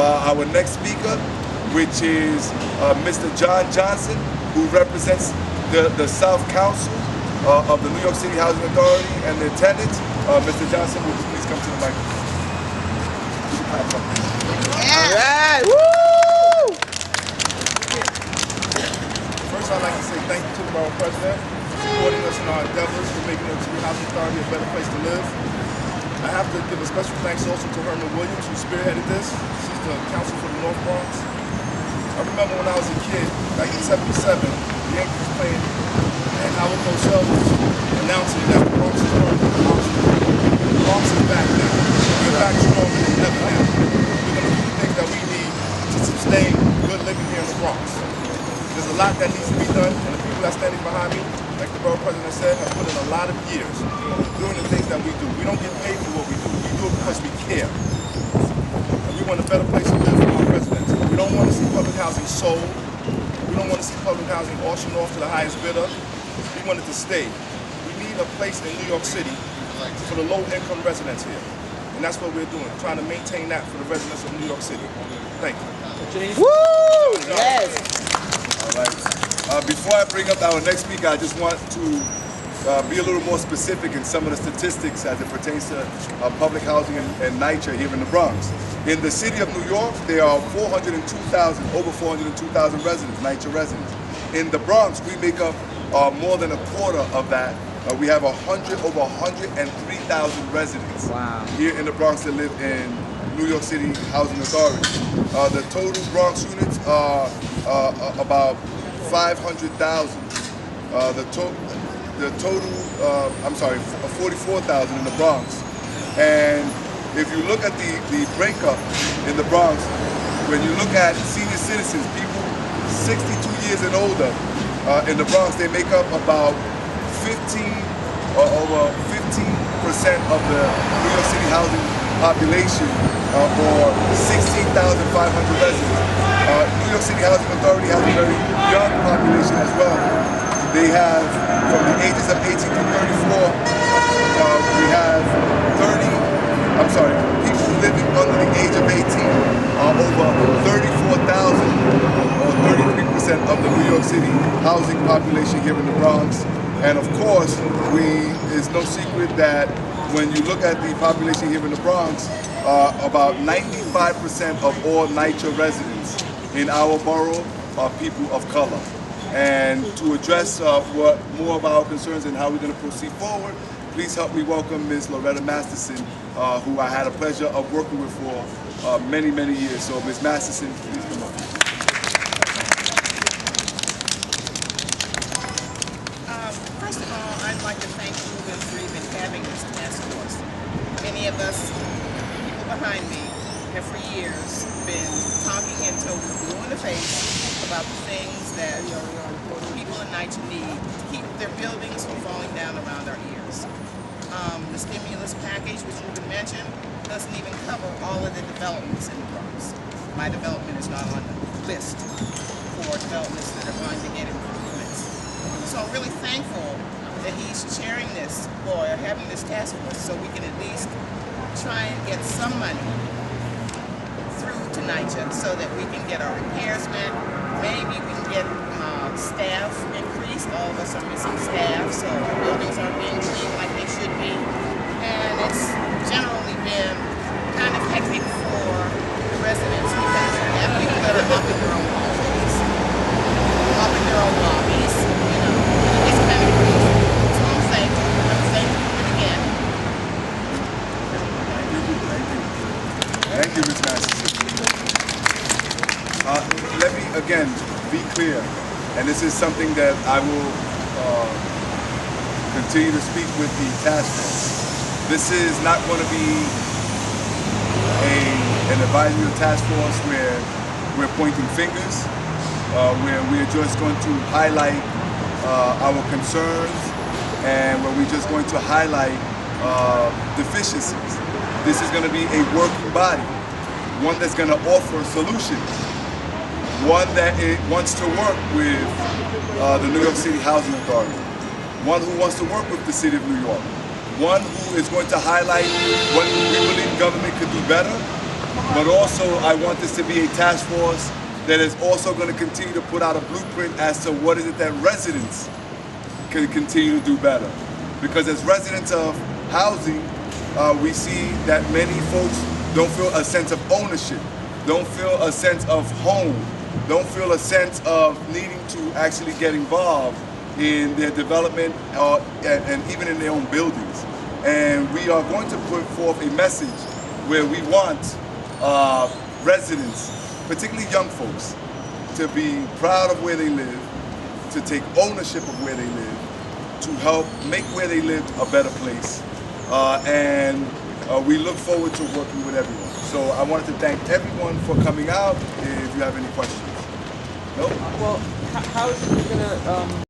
our next speaker, which is Mr. John Johnson, who represents the South Council of the New York City Housing Authority and their tenants. Mr. Johnson, would you please come to the microphone? Yeah. All right. Woo! First, I'd like to say thank you to the Borough President for supporting us in our endeavors for making the City Housing Authority a better place to live. I have to give a special thanks also to Herman Williams, who spearheaded this. She's the counsel for the North Bronx. I remember when I was a kid, back in '77, the Yankees was playing, and Howard Cosell was announcing that the Bronx is burning. The Bronx is back now. We're back stronger than ever now. We're going to do the things that we need to sustain good living here in the Bronx. There's a lot that needs to be done, and the people that are standing behind me, like the Borough President said, have put in a lot of years doing the things that we do. We don't get paid for what we do. We do it because we care. And we want a better place to live for our residents. We don't want to see public housing sold. We don't want to see public housing auctioned off to the highest bidder. We want it to stay. We need a place in New York City for the low-income residents here. And that's what we're doing, trying to maintain that for the residents of New York City. Thank you. Woo! Yes. All right. Before I bring up our next speaker, I just want to be a little more specific in some of the statistics as it pertains to public housing and NYCHA here in the Bronx. In the city of New York, there are 402,000, over 402,000 residents, NYCHA residents. In the Bronx, we make up more than a quarter of that. We have over 103,000 residents here in the Bronx that live in New York City Housing Authority. The total Bronx units are about 500,000. The total, 44,000 in the Bronx. And if you look at the breakup in the Bronx, when you look at senior citizens, people 62 years and older in the Bronx, they make up about over 15% of the New York City housing population, or 16,500 residents. New York City Housing Authority has a very young population as well. They have, from the ages of 18 to 34, we have people living under the age of 18 are over 34,000, or 33% of the New York City housing population here in the Bronx. And of course, it's no secret that when you look at the population here in the Bronx, about 95% of all NYCHA residents in our borough are people of color. And to address more of our concerns and how we're going to proceed forward, please help me welcome Ms. Loretta Masterson, who I had a pleasure of working with for many, many years. So Ms. Masterson, please come up. First of all, I'd like to thank Ruben for even having this task force. Many of us, people behind me, have for years been talking until we're blue in the face about the things that people in NYCHA need to keep their buildings from falling down around our ears. The stimulus package, which Ruben mentioned, doesn't even cover all of the developments in the Bronx. My development is not on the list for developments that are going to get improvements. So I'm really thankful that he's chairing this, or having this task force, so we can at least try and get some money through to NYCHA so that we can get our repairs met. Maybe we can get staff increased. All of us are missing staff, so our buildings aren't being cleaned like they should be. And it's generally been kind of hectic for the residents because you have people that are up in their own hallways, up in their own lobbies, it's kind of crazy. So I'm thankful. I'm thankful again. Thank you, Ms. Masterson. Let me again be clear, and this is something that I will continue to speak with the task force. This is not going to be an advisory task force where we're pointing fingers, where we're just going to highlight our concerns, and where we're just going to highlight deficiencies. This is going to be a working body, one that's going to offer solutions, one that wants to work with the New York City Housing Authority, one who wants to work with the City of New York, one who is going to highlight what we believe government could do better, but also I want this to be a task force that is also going to continue to put out a blueprint as to what is it that residents can continue to do better. Because as residents of housing, we see that many folks don't feel a sense of ownership, don't feel a sense of home, don't feel a sense of needing to actually get involved in their development and even in their own buildings. And we are going to put forth a message where we want residents, particularly young folks, to be proud of where they live, to take ownership of where they live, to help make where they live a better place. And we look forward to working with everyone. So I wanted to thank everyone for coming out. If you have any questions. No? Well, how is it going to